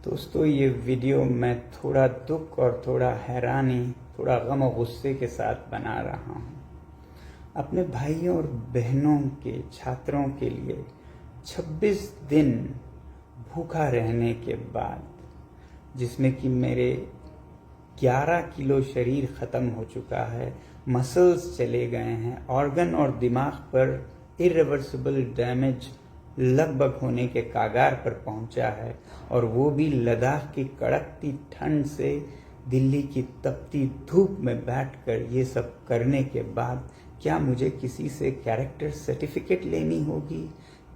दोस्तों, ये वीडियो मैं थोड़ा दुख और थोड़ा हैरानी, थोड़ा गम और गुस्से के साथ बना रहा हूँ। अपने भाइयों और बहनों के छात्रों के लिए 26 दिन भूखा रहने के बाद, जिसमें कि मेरे 11 किलो शरीर ख़त्म हो चुका है, मसल्स चले गए हैं, ऑर्गन और दिमाग पर इरिवर्सिबल डैमेज लगभग होने के कागार पर पहुंचा है, और वो भी लद्दाख की कड़कती ठंड से दिल्ली की तपती धूप में बैठकर ये सब करने के बाद क्या मुझे किसी से कैरेक्टर सर्टिफिकेट लेनी होगी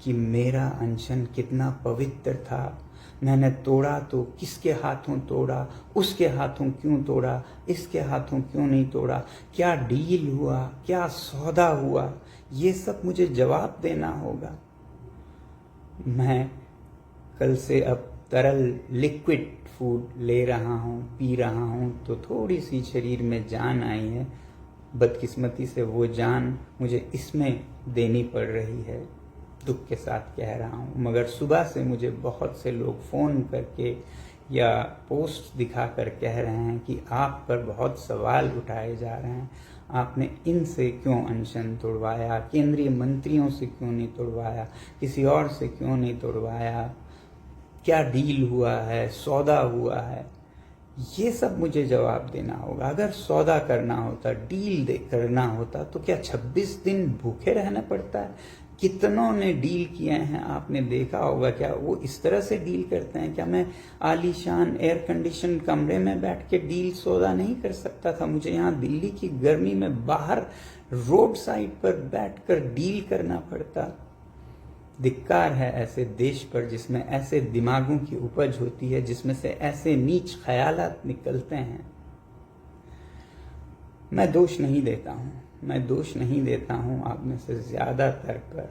कि मेरा अनशन कितना पवित्र था? मैंने तोड़ा तो किसके हाथों तोड़ा, उसके हाथों क्यों तोड़ा, इसके हाथों क्यों नहीं तोड़ा, क्या डील हुआ, क्या सौदा हुआ, ये सब मुझे जवाब देना होगा। मैं कल से अब तरल लिक्विड फूड ले रहा हूँ, पी रहा हूँ, तो थोड़ी सी शरीर में जान आई है। बदकिस्मती से वो जान मुझे इसमें देनी पड़ रही है, दुख के साथ कह रहा हूँ। मगर सुबह से मुझे बहुत से लोग फ़ोन करके या पोस्ट दिखाकर कह रहे हैं कि आप पर बहुत सवाल उठाए जा रहे हैं, आपने इनसे क्यों अनशन तोड़वाया, केंद्रीय मंत्रियों से क्यों नहीं तोड़वाया, किसी और से क्यों नहीं तोड़वाया, क्या डील हुआ है, सौदा हुआ है। ये सब मुझे जवाब देना होगा। अगर सौदा करना होता, डील करना होता, तो क्या 26 दिन भूखे रहना पड़ता है? कितनों ने डील किए हैं, आपने देखा होगा। क्या वो इस तरह से डील करते हैं? क्या मैं आलीशान एयर कंडीशन कमरे में बैठ के डील सौदा नहीं कर सकता था? मुझे यहाँ दिल्ली की गर्मी में बाहर रोड साइड पर बैठकर डील करना पड़ता। धिक्कार है ऐसे देश पर जिसमें ऐसे दिमागों की उपज होती है, जिसमें से ऐसे नीच ख्यालात निकलते हैं। मैं दोष नहीं देता हूँ आप में से ज़्यादातर पर,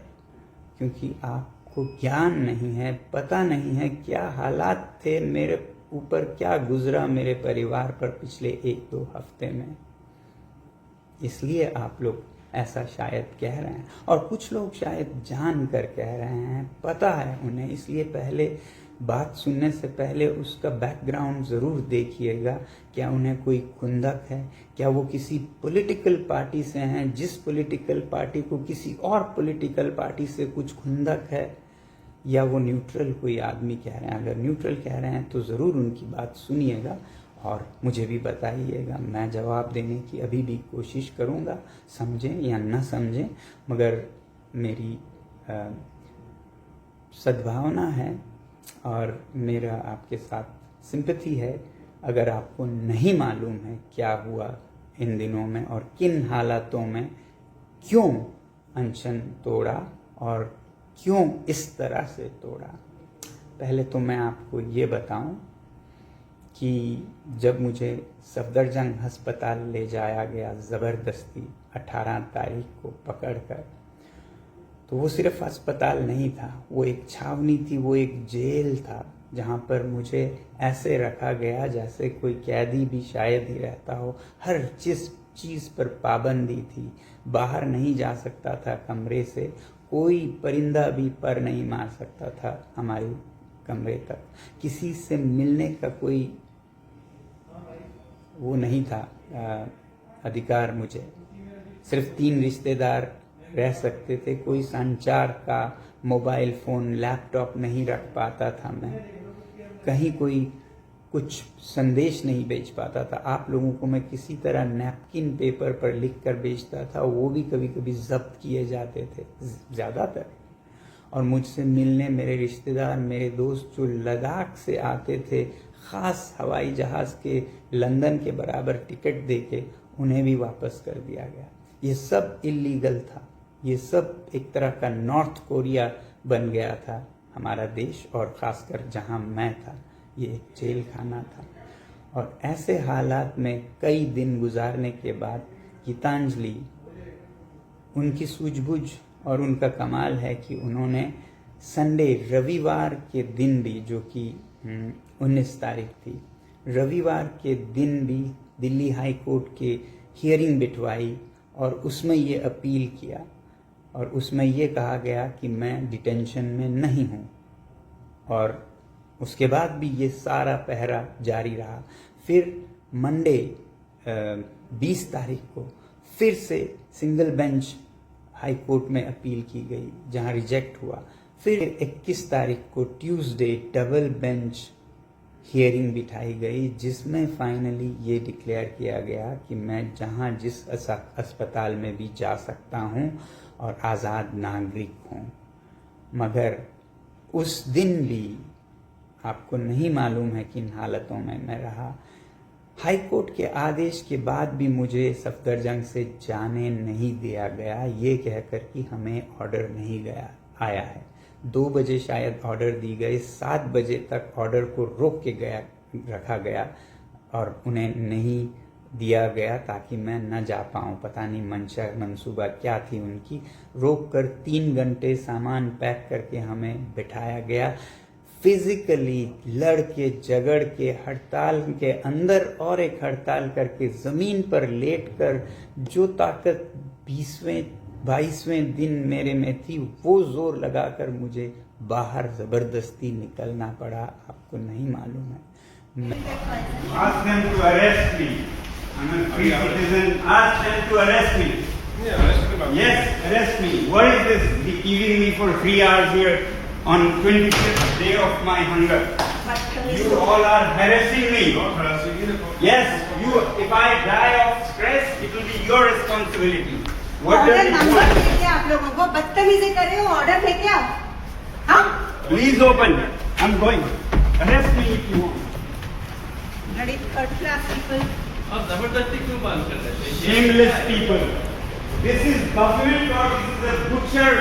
क्योंकि आपको ज्ञान नहीं है, पता नहीं है क्या हालात थे मेरे ऊपर, क्या गुजरा मेरे परिवार पर पिछले 1-2 हफ्ते में। इसलिए आप लोग ऐसा शायद कह रहे हैं, और कुछ लोग शायद जान कर कह रहे हैं, पता है उन्हें। इसलिए पहले बात सुनने से पहले उसका बैकग्राउंड ज़रूर देखिएगा। क्या उन्हें कोई खुंदक है? क्या वो किसी पॉलिटिकल पार्टी से हैं, जिस पॉलिटिकल पार्टी को किसी और पॉलिटिकल पार्टी से कुछ खुंदक है? या वो न्यूट्रल कोई आदमी कह रहे हैं? अगर न्यूट्रल कह रहे हैं तो ज़रूर उनकी बात सुनिएगा और मुझे भी बताइएगा। मैं जवाब देने की अभी भी कोशिश करूँगा, समझें या न समझें, मगर मेरी सद्भावना है और मेरा आपके साथ सिंपैथी है। अगर आपको नहीं मालूम है क्या हुआ इन दिनों में और किन हालातों में क्यों अनशन तोड़ा और क्यों इस तरह से तोड़ा, पहले तो मैं आपको ये बताऊं कि जब मुझे सफदरजंग अस्पताल ले जाया गया ज़बरदस्ती 18 तारीख को पकड़कर, तो वो सिर्फ अस्पताल नहीं था, वो एक छावनी थी, वो एक जेल था, जहाँ पर मुझे ऐसे रखा गया जैसे कोई कैदी भी शायद ही रहता हो। हर चीज़ पर पाबंदी थी, बाहर नहीं जा सकता था कमरे से, कोई परिंदा भी पर नहीं मार सकता था हमारे कमरे तक, किसी से मिलने का कोई वो नहीं था अधिकार। मुझे सिर्फ 3 रिश्तेदार रह सकते थे, कोई संचार का मोबाइल फ़ोन, लैपटॉप नहीं रख पाता था मैं, कहीं कोई कुछ संदेश नहीं भेज पाता था। आप लोगों को मैं किसी तरह नैपकिन पेपर पर लिख कर भेजता था, वो भी कभी कभी जब्त किए जाते थे ज़्यादातर। और मुझसे मिलने मेरे रिश्तेदार, मेरे दोस्त जो लद्दाख से आते थे, ख़ास हवाई जहाज़ के लंदन के बराबर टिकट देके, उन्हें भी वापस कर दिया गया। ये सब इलीगल था, ये सब एक तरह का नॉर्थ कोरिया बन गया था हमारा देश, और ख़ासकर जहाँ मैं था ये एक जेल खाना था। और ऐसे हालात में कई दिन गुजारने के बाद गीतांजलि, उनकी सूझबूझ और उनका कमाल है कि उन्होंने संडे, रविवार के दिन भी, जो कि 19 तारीख थी, रविवार के दिन भी दिल्ली हाई कोर्ट के हियरिंग बिठवाई और उसमें ये अपील किया, और उसमें ये कहा गया कि मैं डिटेंशन में नहीं हूँ और उसके बाद भी ये सारा पहरा जारी रहा। फिर मंडे 20 तारीख को फिर से सिंगल बेंच हाई कोर्ट में अपील की गई, जहां रिजेक्ट हुआ। फिर 21 तारीख को ट्यूसडे डबल बेंच हियरिंग बिठाई गई, जिसमें फाइनली ये डिक्लेयर किया गया कि मैं जहां जिस अस्पताल में भी जा सकता हूं और आज़ाद नागरिक हूं। मगर उस दिन भी आपको नहीं मालूम है किन हालतों में मैं रहा। हाई कोर्ट के आदेश के बाद भी मुझे सफदरजंग से जाने नहीं दिया गया, ये कहकर कि हमें ऑर्डर नहीं आया है। 2 बजे शायद ऑर्डर दी गई, 7 बजे तक ऑर्डर को रोक के रखा गया और उन्हें नहीं दिया गया ताकि मैं न जा पाऊँ। पता नहीं मंशा मंसूबा क्या थी उनकी। रोक कर 3 घंटे सामान पैक करके हमें बिठाया गया। फिजिकली लड़ के झगड़ के हड़ताल के अंदर और एक हड़ताल करके जमीन पर लेट कर जो ताकत 22वें दिन मेरे में थी, वो जोर लगाकर मुझे बाहर जबरदस्ती निकलना पड़ा। आपको नहीं मालूम है। Ask them to arrest me. I'm a free citizen. Ask them to arrest me. Yes, arrest me. What is this giving me for 3 hours here on 25th day of my hunger? You all are harassing me. Not harassing you. Yes, you. If I die of stress, it will be your responsibility. What does order it number want? लेके आप लोगों को बदतमीजी कर रहे हो, order लेके आप। हाँ, Please open. I'm going. Arrest me if you want. बड़ी थर्ड क्लास पीपल। आप जबरदस्ती क्यों बात कर रहे हैं? Shameless people. This is government or this is a butcher.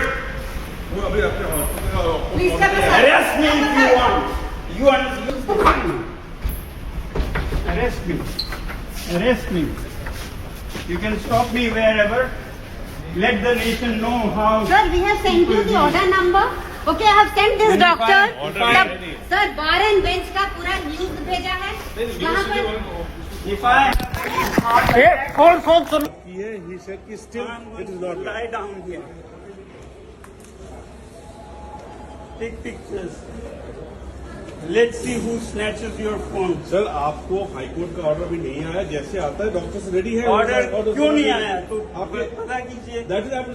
वो अभी आपके हॉस्पिटल का Please come aside. Arrest me if you want. You understand? Arrest me. Arrest me. You can stop me wherever. Let the nation know how. Sir, we have sent you the order number. Okay, I have sent this And doctor. order सब- ready. Sir, bar and bench का पूरा news भेजा है। यहाँ पर If I he said कि still it is not lie down here. Take pictures. Let's see who snatches your phone. Sir आपको high court का ऑर्डर भी नहीं आया, जैसे आता है डॉक्टर्स रेडी है। ऑर्डर क्यों नहीं आया? तो आपके पता कीजिए। दैट इज आप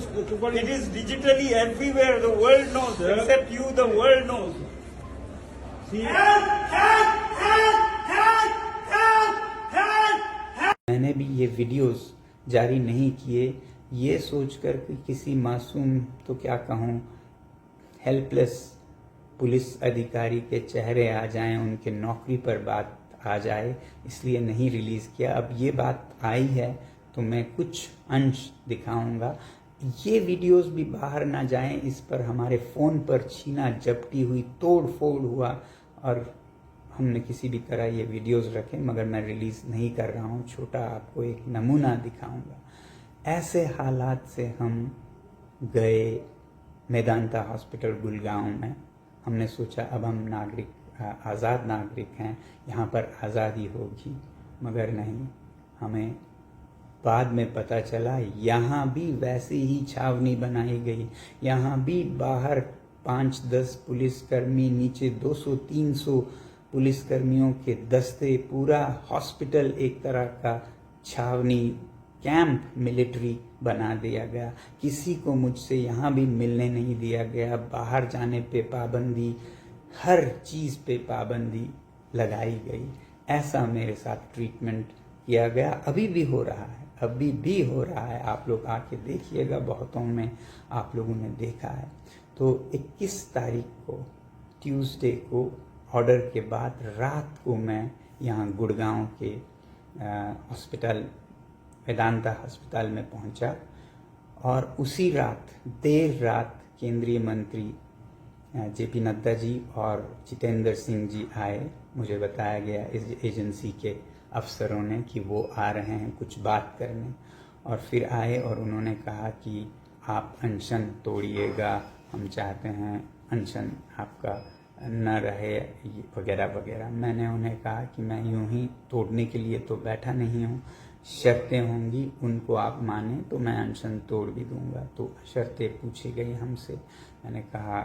It is digitally everywhere. The world knows. Sir. Except you, the world knows. मैंने भी ये वीडियोस जारी नहीं किए, ये सोचकर कि किसी मासूम, तो क्या कहूँ, हेल्पलेस पुलिस अधिकारी के चेहरे आ जाएं, उनके नौकरी पर बात आ जाए, इसलिए नहीं रिलीज किया। अब ये बात आई है तो मैं कुछ अंश दिखाऊंगा। ये वीडियोस भी बाहर ना जाएं, इस पर हमारे फ़ोन पर छीना झपटी हुई, तोड़ फोड़ हुआ और हमने किसी भी तरह ये वीडियोस रखे, मगर मैं रिलीज़ नहीं कर रहा हूँ। छोटा आपको एक नमूना दिखाऊंगा। ऐसे हालात से हम गए मेदांता हॉस्पिटल गुड़गांव में। हमने सोचा अब हम आज़ाद नागरिक हैं, यहाँ पर आज़ादी होगी, मगर नहीं। हमें बाद में पता चला यहाँ भी वैसी ही छावनी बनाई गई। यहाँ भी बाहर 5-10 पुलिसकर्मी, नीचे 200-300 पुलिसकर्मियों के दस्ते, पूरा हॉस्पिटल एक तरह का छावनी, कैंप मिलिट्री बना दिया गया। किसी को मुझसे यहाँ भी मिलने नहीं दिया गया। बाहर जाने पे पाबंदी, हर चीज़ पे पाबंदी लगाई गई। ऐसा मेरे साथ ट्रीटमेंट किया गया। अभी भी हो रहा है, अभी भी हो रहा है। आप लोग आके देखिएगा, बहुतों में आप लोगों ने देखा है। तो 21 तारीख को ट्यूसडे को ऑर्डर के बाद रात को मैं यहाँ गुड़गांव के हॉस्पिटल, वेदांता अस्पताल में पहुंचा और उसी रात, देर रात, केंद्रीय मंत्री जेपी नड्डा जी और जितेंद्र सिंह जी आए। मुझे बताया गया इस एजेंसी के अफसरों ने कि वो आ रहे हैं कुछ बात करने, और फिर आए और उन्होंने कहा कि आप अनशन तोड़िएगा, हम चाहते हैं अनशन आपका न रहे, वगैरह वगैरह। मैंने उन्हें कहा कि मैं यूं ही तोड़ने के लिए तो बैठा नहीं हूँ, शर्तें होंगी, उनको आप माने तो मैं अनशन तोड़ भी दूंगा। तो शर्तें पूछी गई हमसे। मैंने कहा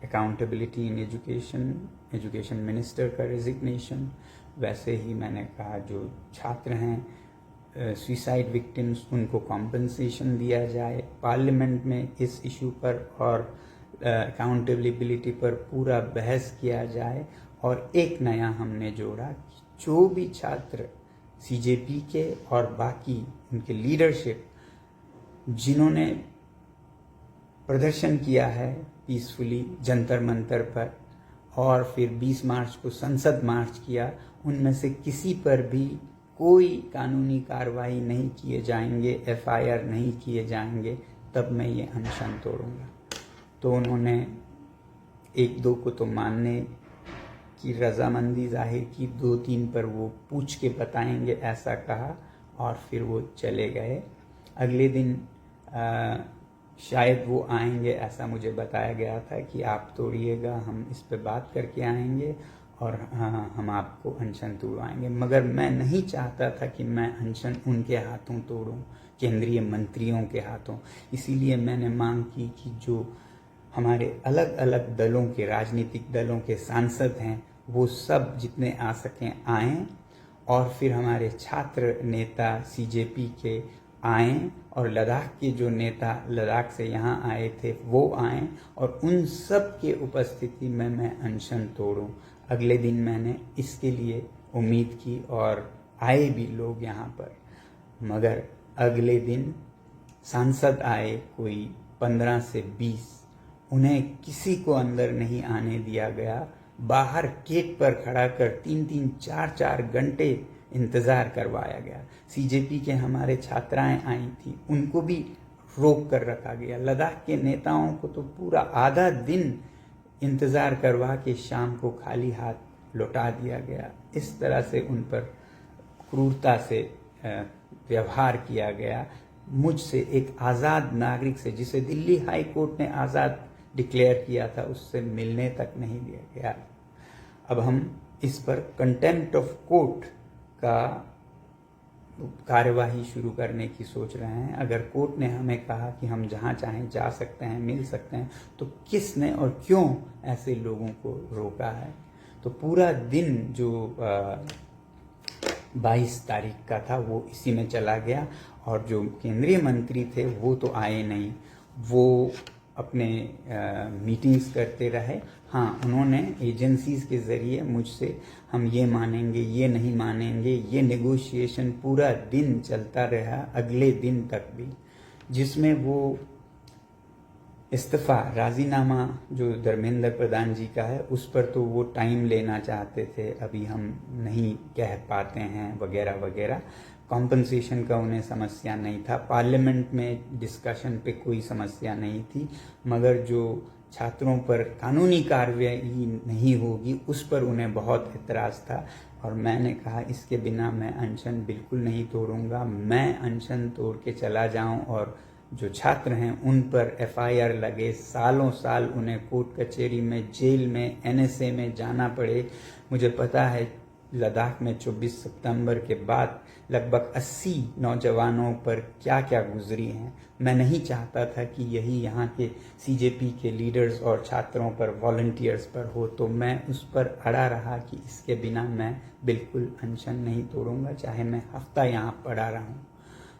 accountability in education education minister का रेजिग्नेशन, वैसे ही मैंने कहा जो छात्र हैं सुसाइड विक्टिम्स उनको कॉम्पनसेशन दिया जाए, पार्लियामेंट में इस इशू पर और अकाउंटेबिलिटी पर पूरा बहस किया जाए। और एक नया हमने जोड़ा कि जो भी छात्र सीजेपी के और बाकी उनके लीडरशिप जिन्होंने प्रदर्शन किया है पीसफुली जंतर मंतर पर और फिर 20 मार्च को संसद मार्च किया, उनमें से किसी पर भी कोई कानूनी कार्रवाई नहीं किए जाएंगे, एफआईआर नहीं किए जाएंगे, तब मैं ये अनशन तोड़ूंगा। तो उन्होंने एक दो को तो मानने की रजामंदी जाहिर की, 2-3 पर वो पूछ के बताएंगे ऐसा कहा और फिर वो चले गए। अगले दिन शायद वो आएंगे ऐसा मुझे बताया गया था कि आप तोड़िएगा, हम इस पे बात करके आएंगे और हम आपको अनशन तोड़वाएंगे। मगर मैं नहीं चाहता था कि मैं अनशन उनके हाथों तोड़ूं, केंद्रीय मंत्रियों के हाथों। इसीलिए मैंने मांग की कि जो हमारे अलग अलग दलों के राजनीतिक दलों के सांसद हैं वो सब जितने आ सकें आएं और फिर हमारे छात्र नेता सीजेपी के आएं और लद्दाख के जो नेता लद्दाख से यहाँ आए थे वो आएं और उन सब के उपस्थिति में मैं अनशन तोड़ूं। अगले दिन मैंने इसके लिए उम्मीद की और आए भी लोग यहाँ पर, मगर अगले दिन सांसद आए कोई 15 से 20, उन्हें किसी को अंदर नहीं आने दिया गया। बाहर गेट पर खड़ा कर 3-3, 4-4 घंटे इंतज़ार करवाया गया। सीजेपी के हमारे छात्राएं आई थी, उनको भी रोक कर रखा गया। लद्दाख के नेताओं को तो पूरा आधा दिन इंतज़ार करवा के शाम को खाली हाथ लौटा दिया गया। इस तरह से उन पर क्रूरता से व्यवहार किया गया। मुझसे एक आज़ाद नागरिक से, जिसे दिल्ली हाई कोर्ट ने आज़ाद डिक्लेयर किया था, उससे मिलने तक नहीं दिया गया। अब हम इस पर कंटेम्प्ट ऑफ कोर्ट का कार्यवाही शुरू करने की सोच रहे हैं। अगर कोर्ट ने हमें कहा कि हम जहां चाहें जा सकते हैं, मिल सकते हैं, तो किसने और क्यों ऐसे लोगों को रोका है? तो पूरा दिन जो 22 तारीख का था वो इसी में चला गया और जो केंद्रीय मंत्री थे वो तो आए नहीं, वो अपने मीटिंग्स करते रहे। हाँ, उन्होंने एजेंसीज के ज़रिए मुझसे हम ये मानेंगे, ये नहीं मानेंगे, ये नेगोशिएशन पूरा दिन चलता रहा, अगले दिन तक भी, जिसमें वो इस्तीफ़ा राजीनामा जो धर्मेंद्र प्रधान जी का है उस पर तो वो टाइम लेना चाहते थे, अभी हम नहीं कह पाते हैं वगैरह वगैरह। कॉम्पनसेशन का उन्हें समस्या नहीं था, पार्लियामेंट में डिस्कशन पे कोई समस्या नहीं थी, मगर जो छात्रों पर कानूनी कार्रवाई नहीं होगी उस पर उन्हें बहुत एतराज़ था। और मैंने कहा इसके बिना मैं अनशन बिल्कुल नहीं तोड़ूंगा। मैं अनशन तोड़ के चला जाऊं और जो छात्र हैं उन पर एफआईआर लगे, सालों साल उन्हें कोर्ट कचहरी में, जेल में, एनएसए में जाना पड़े। मुझे पता है लद्दाख में 24 सितंबर के बाद लगभग 80 नौजवानों पर क्या क्या गुजरी हैं। मैं नहीं चाहता था कि यही यहाँ के सीजेपी के लीडर्स और छात्रों पर, वॉलंटियर्स पर हो, तो मैं उस पर अड़ा रहा कि इसके बिना मैं बिल्कुल अनशन नहीं तोड़ूंगा, चाहे मैं हफ्ता यहाँ पड़ा रहूँ।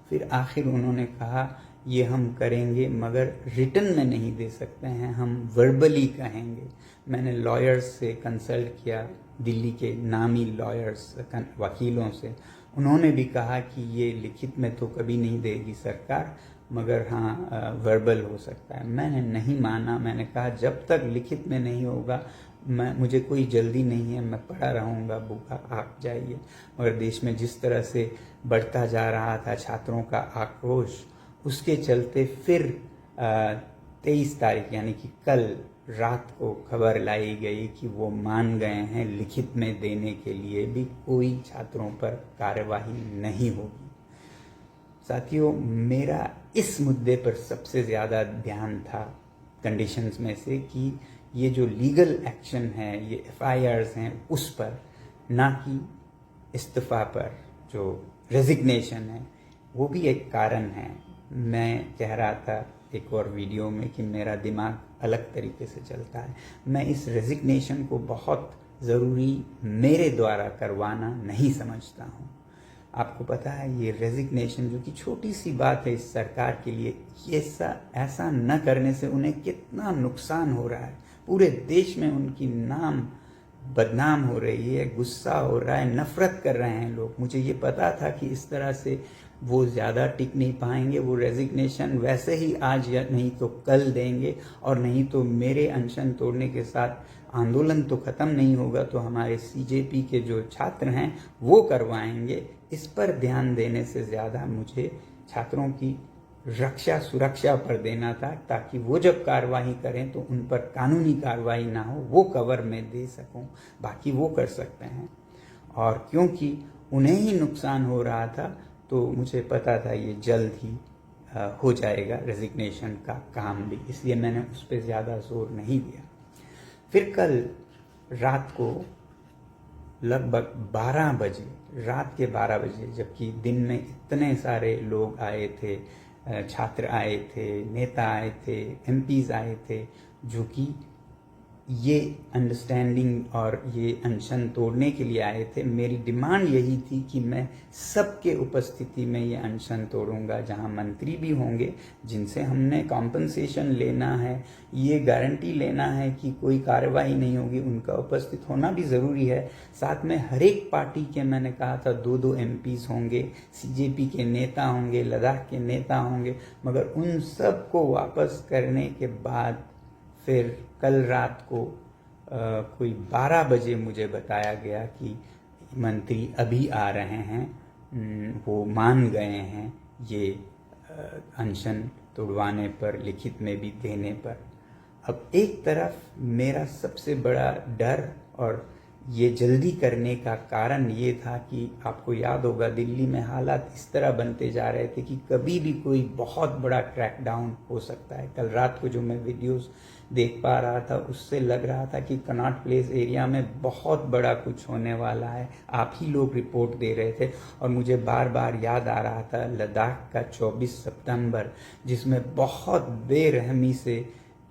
फिर आखिर उन्होंने कहा ये हम करेंगे मगर रिटन में नहीं दे सकते हैं, हम वर्बली कहेंगे। मैंने लॉयर्स से कंसल्ट किया, दिल्ली के नामी लॉयर्स, वकीलों से। उन्होंने भी कहा कि ये लिखित में तो कभी नहीं देगी सरकार, मगर हाँ वर्बल हो सकता है। मैंने नहीं माना, मैंने कहा जब तक लिखित में नहीं होगा मुझे कोई जल्दी नहीं है, मैं पड़ा रहूँगा, भूखा आप जाइए। मगर देश में जिस तरह से बढ़ता जा रहा था छात्रों का आक्रोश, उसके चलते फिर 23 तारीख यानी कि कल रात को खबर लाई गई कि वो मान गए हैं लिखित में देने के लिए भी कोई छात्रों पर कार्यवाही नहीं होगी। साथियों, मेरा इस मुद्दे पर सबसे ज़्यादा ध्यान था कंडीशंस में से कि ये जो लीगल एक्शन है, ये एफआईआर्स हैं उस पर, ना कि इस्तीफ़ा पर। जो रेजिग्नेशन है वो भी एक कारण है। मैं कह रहा था एक और वीडियो में कि मेरा दिमाग अलग तरीके से चलता है। मैं इस रेजिग्नेशन को बहुत ज़रूरी मेरे द्वारा करवाना नहीं समझता हूँ। आपको पता है ये रेजिग्नेशन जो कि छोटी सी बात है इस सरकार के लिए, ये ऐसा न करने से उन्हें कितना नुकसान हो रहा है। पूरे देश में उनकी नाम बदनाम हो रही है, गुस्सा हो रहा है, नफरत कर रहे हैं लोग। मुझे ये पता था कि इस तरह से वो ज़्यादा टिक नहीं पाएंगे। वो रेजिग्नेशन वैसे ही आज या नहीं तो कल देंगे, और नहीं तो मेरे अनशन तोड़ने के साथ आंदोलन तो ख़त्म नहीं होगा, तो हमारे सीजेपी के जो छात्र हैं वो करवाएंगे। इस पर ध्यान देने से ज़्यादा मुझे छात्रों की रक्षा सुरक्षा पर देना था, ताकि वो जब कार्रवाई करें तो उन पर कानूनी कार्रवाई ना हो, वो कवर में दे सकूं। बाकी वो कर सकते हैं, और क्योंकि उन्हें ही नुकसान हो रहा था तो मुझे पता था ये जल्द ही हो जाएगा रेजिग्नेशन का काम भी, इसलिए मैंने उस पर ज़्यादा जोर नहीं दिया। फिर कल रात को लगभग 12 बजे, रात के 12 बजे, जबकि दिन में इतने सारे लोग आए थे, छात्र आए थे, नेता आए थे, एमपीज आए थे, जो कि ये अंडरस्टैंडिंग और ये अनशन तोड़ने के लिए आए थे। मेरी डिमांड यही थी कि मैं सबके उपस्थिति में ये अनशन तोड़ूंगा, जहां मंत्री भी होंगे, जिनसे हमने कॉम्पनसेशन लेना है, ये गारंटी लेना है कि कोई कार्रवाई नहीं होगी, उनका उपस्थित होना भी ज़रूरी है। साथ में हर एक पार्टी के, मैंने कहा था 2-2 एमपीज होंगे, सीजेपी के नेता होंगे, लद्दाख के नेता होंगे, मगर उन सब को वापस करने के बाद फिर कल रात को कोई 12 बजे मुझे बताया गया कि मंत्री अभी आ रहे हैं, वो मान गए हैं ये अनशन तोड़वाने पर, लिखित में भी देने पर। अब एक तरफ मेरा सबसे बड़ा डर और ये जल्दी करने का कारण ये था कि आपको याद होगा दिल्ली में हालात इस तरह बनते जा रहे थे कि कभी भी कोई बहुत बड़ा क्रैकडाउन हो सकता है। कल रात को जो मैं वीडियोस देख पा रहा था उससे लग रहा था कि कनॉट प्लेस एरिया में बहुत बड़ा कुछ होने वाला है। आप ही लोग रिपोर्ट दे रहे थे, और मुझे बार बार याद आ रहा था लद्दाख का 24 सितंबर, जिसमें बहुत बेरहमी से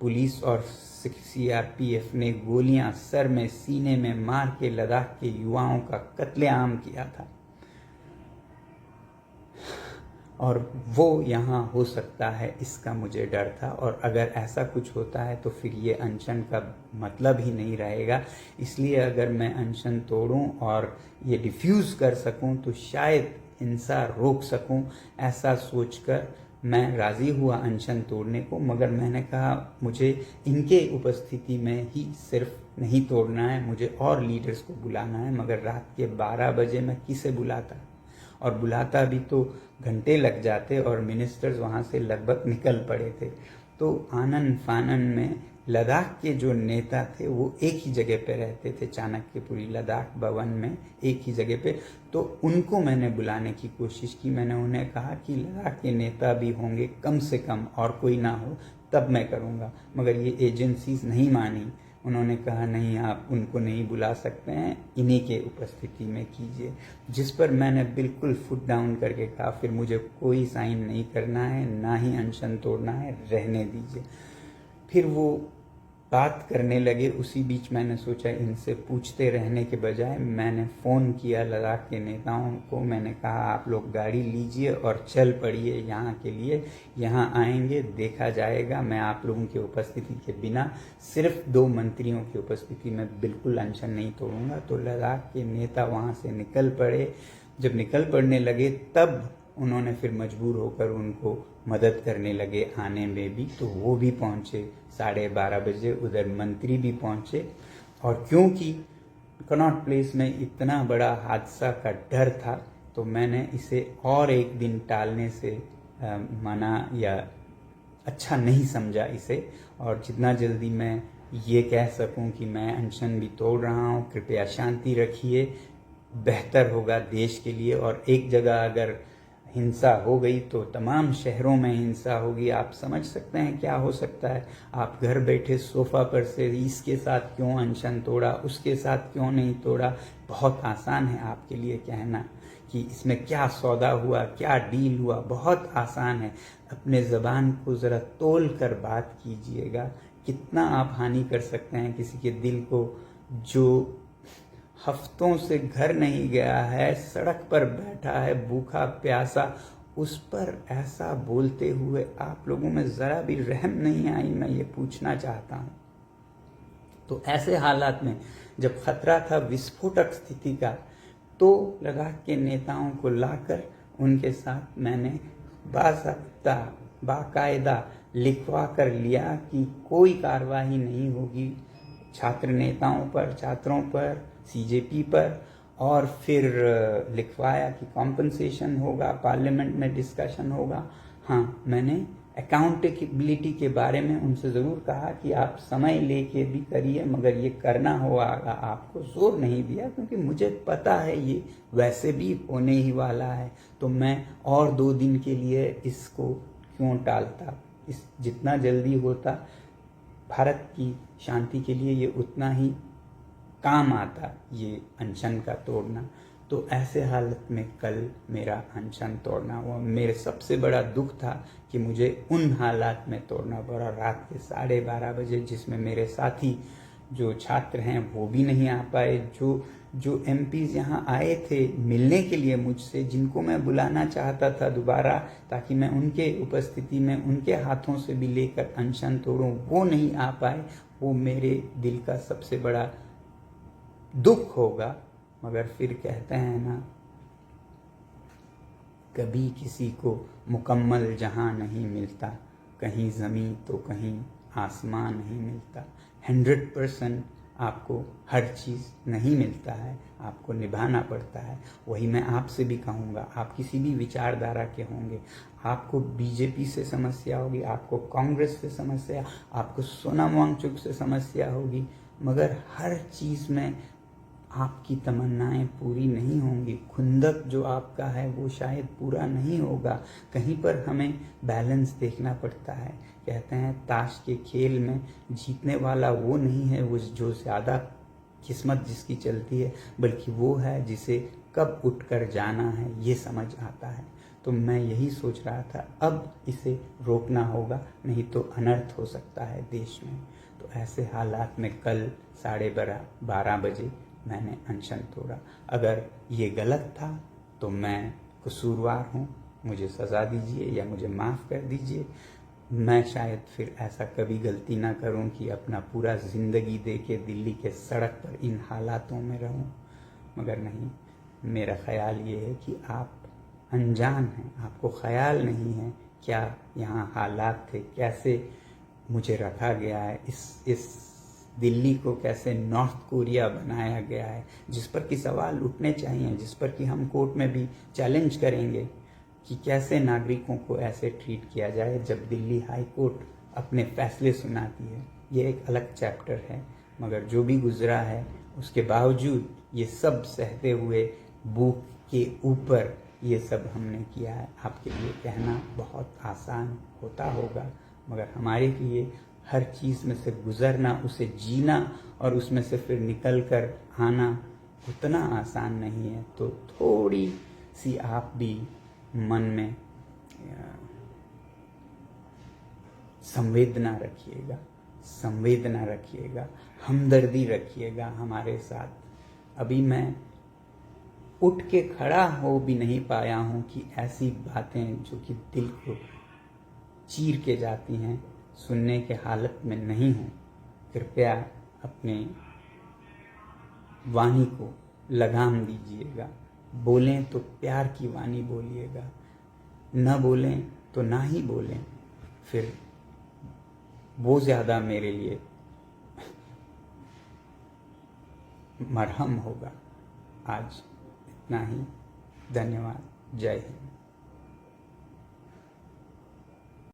पुलिस और सीआरपीएफ ने गोलियां सर में, सीने में मार के लद्दाख के युवाओं का कत्लेआम किया था, और वो यहाँ हो सकता है इसका मुझे डर था। और अगर ऐसा कुछ होता है तो फिर ये अनशन का मतलब ही नहीं रहेगा। इसलिए अगर मैं अनशन तोड़ूं और ये डिफ्यूज़ कर सकूं तो शायद हिंसा रोक सकूं, ऐसा सोचकर मैं राज़ी हुआ अनशन तोड़ने को। मगर मैंने कहा मुझे इनके उपस्थिति में ही सिर्फ नहीं तोड़ना है, मुझे और लीडर्स को बुलाना है। मगर रात के 12 बजे मैं किसे बुलाता, और बुलाता भी तो घंटे लग जाते, और मिनिस्टर्स वहाँ से लगभग निकल पड़े थे। तो आनन फानन में लद्दाख के जो नेता थे वो एक ही जगह पे रहते थे, चाणक्यपुरी लद्दाख भवन में एक ही जगह पे। तो उनको मैंने बुलाने की कोशिश की। मैंने उन्हें कहा कि लद्दाख के नेता भी होंगे कम से कम, और कोई ना हो तब मैं करूँगा। मगर ये एजेंसीज नहीं मानी। उन्होंने कहा नहीं, आप उनको नहीं बुला सकते हैं, इन्हीं के उपस्थिति में कीजिए। जिस पर मैंने बिल्कुल फुट डाउन करके कहा फिर मुझे कोई साइन नहीं करना है, ना ही अनशन तोड़ना है, रहने दीजिए। फिर वो बात करने लगे। उसी बीच मैंने सोचा इनसे पूछते रहने के बजाय मैंने फ़ोन किया लद्दाख के नेताओं को। मैंने कहा आप लोग गाड़ी लीजिए और चल पड़िए यहाँ के लिए, यहाँ आएंगे, देखा जाएगा। मैं आप लोगों की उपस्थिति के बिना सिर्फ 2 मंत्रियों की उपस्थिति में बिल्कुल अनशन नहीं तोड़ूंगा। तो लद्दाख के नेता वहाँ से निकल पड़े। जब निकल पड़ने लगे तब उन्होंने फिर मजबूर होकर उनको मदद करने लगे आने में भी। तो वो भी पहुँचे 12:30 बजे, उधर मंत्री भी पहुँचे। और क्योंकि कनॉट प्लेस में इतना बड़ा हादसा का डर था तो मैंने इसे और एक दिन टालने से मना या अच्छा नहीं समझा इसे। और जितना जल्दी मैं ये कह सकूं कि मैं अनशन भी तोड़ रहा हूं, कृपया शांति रखिए, बेहतर होगा देश के लिए। और एक जगह अगर हिंसा हो गई तो तमाम शहरों में हिंसा होगी। आप समझ सकते हैं क्या हो सकता है। आप घर बैठे सोफा पर से इसके साथ क्यों अनशन तोड़ा, उसके साथ क्यों नहीं तोड़ा, बहुत आसान है आपके लिए कहना कि इसमें क्या सौदा हुआ, क्या डील हुआ, बहुत आसान है। अपने ज़बान को ज़रा तोल कर बात कीजिएगा। कितना आप हानि कर सकते हैं किसी के दिल को जो हफ्तों से घर नहीं गया है, सड़क पर बैठा है भूखा प्यासा, उस पर ऐसा बोलते हुए आप लोगों में ज़रा भी रहम नहीं आई, मैं ये पूछना चाहता हूँ। तो ऐसे हालात में जब खतरा था विस्फोटक स्थिति का, तो लद्दाख के नेताओं को लाकर उनके साथ मैंने बाकायदा लिखवा कर लिया कि कोई कार्रवाई नहीं होगी छात्र नेताओं पर, छात्रों पर, सीजेपी पर, और फिर लिखवाया कि कॉम्पनसेशन होगा, पार्लियामेंट में डिस्कशन होगा। हाँ, मैंने अकाउंटेबिलिटी के बारे में उनसे ज़रूर कहा कि आप समय लेके भी करिए, मगर ये करना होगा आपको, जोर नहीं दिया क्योंकि मुझे पता है ये वैसे भी होने ही वाला है, तो मैं और 2 दिन के लिए इसको क्यों टालता। इस जितना जल्दी होता भारत की शांति के लिए ये उतना ही काम आता, ये अनशन का तोड़ना। तो ऐसे हालत में कल मेरा अनशन तोड़ना हुआ। मेरे सबसे बड़ा दुख था कि मुझे उन हालात में तोड़ना पड़ा, रात के 12:30 बजे, जिसमें मेरे साथी जो छात्र हैं वो भी नहीं आ पाए, जो एमपीज यहाँ आए थे मिलने के लिए मुझसे, जिनको मैं बुलाना चाहता था दोबारा ताकि मैं उनके उपस्थिति में उनके हाथों से भी लेकर अनशन तोड़ूं, वो नहीं आ पाए। वो मेरे दिल का सबसे बड़ा दुख होगा। मगर फिर कहते हैं ना, कभी किसी को मुकम्मल जहां नहीं मिलता, कहीं ज़मीं तो कहीं आसमान नहीं मिलता। 100% आपको हर चीज़ नहीं मिलता है, आपको निभाना पड़ता है। वही मैं आपसे भी कहूँगा, आप किसी भी विचारधारा के होंगे, आपको बीजेपी से समस्या होगी, आपको कांग्रेस से समस्या, आपको सोनम वांगचुक से समस्या होगी, मगर हर चीज़ में आपकी तमन्नाएं पूरी नहीं होंगी। खुंदक जो आपका है वो शायद पूरा नहीं होगा। कहीं पर हमें बैलेंस देखना पड़ता है। कहते हैं ताश के खेल में जीतने वाला वो नहीं है वो जो ज़्यादा किस्मत जिसकी चलती है, बल्कि वो है जिसे कब उठकर जाना है ये समझ आता है। तो मैं यही सोच रहा था, अब इसे रोकना होगा, नहीं तो अनर्थ हो सकता है देश में। तो ऐसे हालात में कल 12:30 बजे मैंने अनशन तोड़ा। अगर ये गलत था तो मैं कसूरवार हूँ, मुझे सज़ा दीजिए या मुझे माफ़ कर दीजिए। मैं शायद फिर ऐसा कभी गलती ना करूँ कि अपना पूरा ज़िंदगी दे के दिल्ली के सड़क पर इन हालातों में रहूँ। मगर नहीं, मेरा ख़्याल ये है कि आप अनजान हैं, आपको ख़्याल नहीं है क्या यहाँ हालात थे, कैसे मुझे रखा गया है, इस दिल्ली को कैसे नॉर्थ कोरिया बनाया गया है, जिस पर कि सवाल उठने चाहिए, जिस पर कि हम कोर्ट में भी चैलेंज करेंगे कि कैसे नागरिकों को ऐसे ट्रीट किया जाए जब दिल्ली हाई कोर्ट अपने फैसले सुनाती है। ये एक अलग चैप्टर है, मगर जो भी गुजरा है उसके बावजूद ये सब सहते हुए भूख के ऊपर ये सब हमने किया है। आपके लिए कहना बहुत आसान होता होगा, मगर हमारे लिए हर चीज़ में से गुजरना, उसे जीना और उसमें से फिर निकल कर आना उतना आसान नहीं है। तो थोड़ी सी आप भी मन में संवेदना रखिएगा, हमदर्दी रखिएगा हमारे साथ। अभी मैं उठ के खड़ा हो भी नहीं पाया हूँ कि ऐसी बातें जो कि दिल को चीर के जाती हैं सुनने के हालत में नहीं हूँ। कृपया अपने वाणी को लगाम दीजिएगा। बोलें तो प्यार की वाणी बोलिएगा, न बोलें तो ना ही बोलें, फिर वो ज़्यादा मेरे लिए मरहम होगा। आज इतना ही। धन्यवाद। जय हिंद।